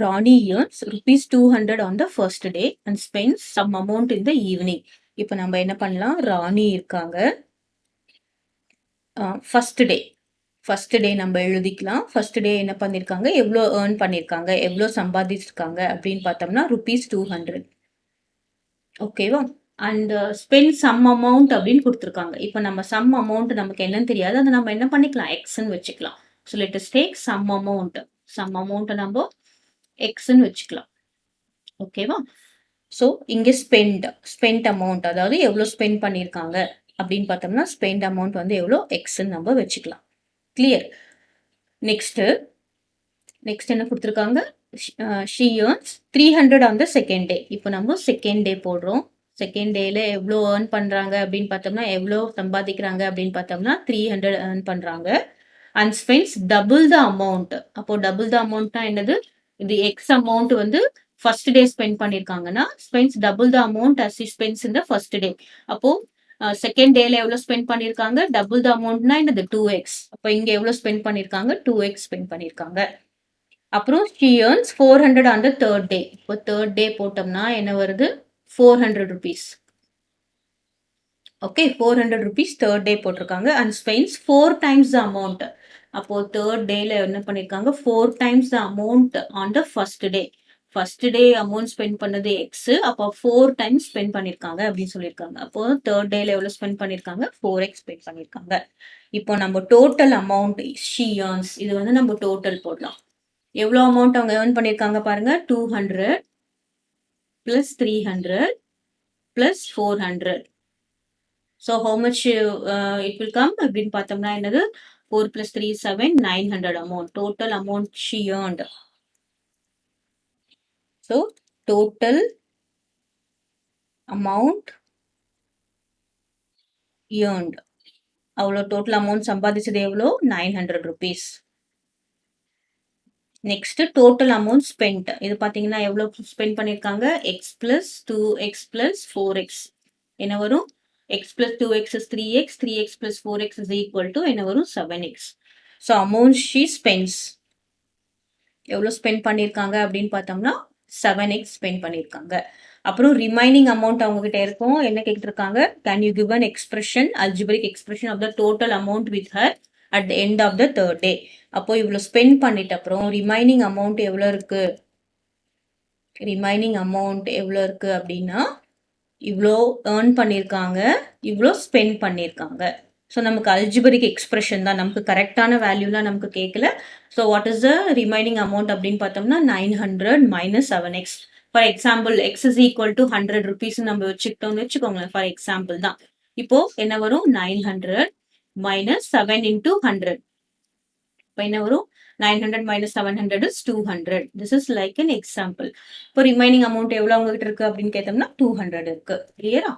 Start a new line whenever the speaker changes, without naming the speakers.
Ronnie earns rupees 200 on the first day and spends some amount in the evening. இப்போ நம்ம என்ன பண்ணலாம்? ராணி இருக்காங்க. ஃபர்ஸ்ட் டே நம்ம எழுதிக்கலாம். ஃபர்ஸ்ட் டே என்ன பண்ணியிருக்காங்க, எவ்வளோ ஏர்ன் பண்ணியிருக்காங்க, எவ்வளோ சம்பாதிச்சிருக்காங்க அப்படின்னு பார்த்தோம்னா ருபீஸ் 200. ஓகேவா? அண்ட் ஸ்பெண்ட் சம் அமௌண்ட் அப்படின்னு கொடுத்துருக்காங்க. இப்போ நம்ம சம் அமௌண்ட் நமக்கு என்னன்னு தெரியாது, அதை நம்ம என்ன பண்ணிக்கலாம், எக்ஸ்ன்னு வச்சுக்கலாம். So let us take some அமௌண்ட்டை நம்ம எக்ஸ்ன்னு வச்சுக்கலாம். ஓகேவா? ஸோ இங்கே ஸ்பெண்ட் அமௌண்ட், அதாவது எவ்வளோ ஸ்பெண்ட் பண்ணியிருக்காங்க அப்படின்னு பார்த்தோம்னா ஸ்பெண்ட் அமௌண்ட் வந்து எவ்வளோ, எக்ஸ்ன்னு நம்ம வச்சுக்கலாம். கிளியர்? நெக்ஸ்ட் என்ன கொடுத்துருக்காங்க, she earns 300 on the second day. இப்போ நம்ம செகண்ட் டே போடுறோம். செகண்ட் டேல எவ்வளோ ஏர்ன் பண்றாங்க அப்படின்னு பார்த்தோம்னா, எவ்வளோ சம்பாதிக்கிறாங்க அப்படின்னு பார்த்தோம்னா 300 ஏர்ன் பண்றாங்க. And spends double the amount. அப்போ டபுள் த அமௌண்ட்னா என்னது, இது எக்ஸ் அமௌண்ட் வந்து ஃபர்ஸ்ட் டே ஸ்பெண்ட் பண்ணிருக்காங்கன்னா spends double the amount as he spends in the first day. அப்போ செகண்ட் டேல எவ்வளவு ஸ்பெண்ட் பண்ணிருக்காங்க, டபுள் த அமௌண்ட்னா என்னது 2x. அப்போ இங்க எவ்வளவு ஸ்பெண்ட் பண்ணிருக்காங்க, 2x ஸ்பெண்ட் பண்ணிருக்காங்க. அப்புறம் she earns 400 on the third day. இப்போ தேர்ட் டே போட்டோம்னா என்ன வருது, 400 rupees. Okay, 400 rupees third day போட்டிருக்காங்க. And spends 4 times the amount. அப்போ தேர்ட் டேல என்ன பண்ணிருக்காங்க, 4 times the amount on the first day. First day amount spend பண்ணது எக்ஸ், அப்போ 4 times ஸ்பெண்ட் பண்ணிருக்காங்க அப்படின்னு சொல்லியிருக்காங்க. அப்போ தேர்ட் டேல எவ்வளவு ஸ்பெண்ட் பண்ணிருக்காங்க, 4x ஸ்பெண்ட் பண்ணிருக்காங்க. இப்போ நம்ம டோட்டல் அமௌண்ட் she earns, இது வந்து நம்ம டோட்டல் போடலாம். எவ்வளோ அமௌண்ட் அவங்க ஏர்ன் பண்ணிருக்காங்க பாருங்க, 200 plus 300 plus 400. So how much it will come அப்படின்னு பார்த்தோம்னா என்னது, 4 plus 3 7 900 amount. Total amount she earned. So total amount earned, அவ்வளோ டோட்டல் அமௌண்ட் சம்பாதிச்சது எவ்வளோ, 900 rupees. Next total amount spend, இது பார்த்தீங்கன்னா எவ்வளோ ஸ்பெண்ட் பண்ணியிருக்காங்க, X plus 2x plus 4x என்ன வரும், X plus 2x is 3x, 3x plus 4x is equal to என்ன வரும், 7x. So amount she spends எவ்வளோ ஸ்பெண்ட் பண்ணியிருக்காங்க அப்படின்னு பார்த்தோம்னா 7x ஸ்பெண்ட் பண்ணியிருக்காங்க. அப்புறம் ரிமைனிங் அமௌண்ட் அவங்க கிட்ட இருக்கும். என்ன கேட்டிருக்காங்க, can you give an expression, algebraic expression of the total amount with her at the end of the third day. அப்போ இவ்வளோ ஸ்பெண்ட் பண்ணிட்ட அப்புறம் ரிமைனிங் அமௌண்ட் எவ்வளோ இருக்கு, அப்படின்னா இவ்வளோ ஏர்ன் பண்ணியிருக்காங்க, இவ்வளோ ஸ்பெண்ட் பண்ணியிருக்காங்க. ஸோ நமக்கு அல்ஜிபரிக் எக்ஸ்பிரஷன் தான், நமக்கு கரெக்டான வேல்யூலாம் நமக்கு கேட்கல. So what is the remaining amount அப்படின்னு பார்த்தோம்னா 900 minus 7x. For example x is equal to 100 rupees நம்ம வச்சுக்கிட்டோம்னு வச்சுக்கோங்களேன், ஃபார் எக்ஸாம்பிள் தான். இப்போ என்ன வரும், 900 minus 7 into 100. இப்போ என்ன வரும், 900 minus 700 is 200. This is like an example. இப்போ ரிமைனிங் அமௌண்ட் எவ்வளோ அவங்க கிட்ட இருக்கு அப்படின்னு கேட்டோம்னா 200 இருக்கு. கிளியரா?